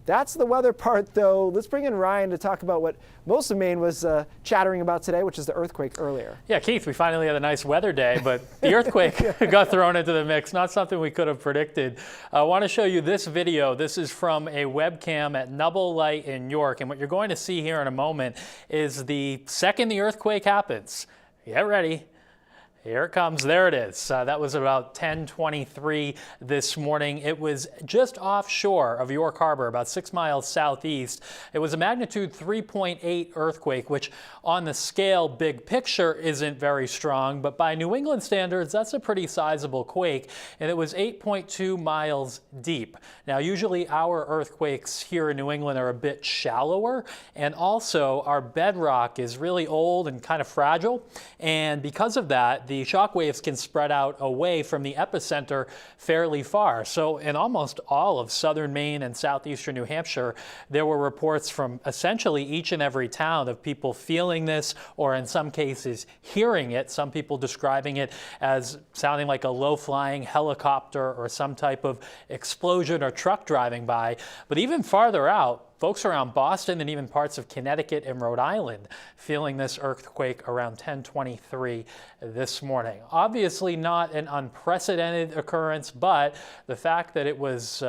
That's the weather part, though. Let's bring in Ryan to talk about what most of Maine was chattering about today, which is the earthquake earlier. Yeah, Keith, we finally had a nice weather day, but the earthquake got thrown into the mix. Not something we could have predicted. I want to show you this video. This is from a webcam at Nubble Light in York, and what you're going to see here in a moment is the second the earthquake happens. Get ready. Here it comes. There it is. That was about 10:23 this morning. It was just offshore of York Harbor, about 6 miles southeast. It was a magnitude 3.8 earthquake, which on the scale, big picture, isn't very strong, but by New England standards, that's a pretty sizable quake, and it was 8.2 miles deep. Now, usually our earthquakes here in New England are a bit shallower, and also our bedrock is really old and kind of fragile, and because of that, the shock waves can spread out away from the epicenter fairly far. So in almost all of southern Maine and southeastern New Hampshire, there were reports from essentially each and every town of people feeling this, or in some cases hearing it, some people describing it as sounding like a low-flying helicopter or some type of explosion or truck driving by. But even farther out, folks around Boston and even parts of Connecticut and Rhode Island feeling this earthquake around 10:23 this morning. Obviously not an unprecedented occurrence, but the fact that it was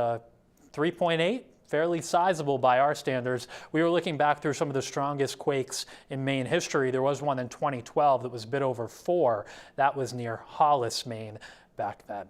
3.8, fairly sizable by our standards. We were looking back through some of the strongest quakes in Maine history. There was one in 2012 that was a bit over 4. That was near Hollis, Maine back then.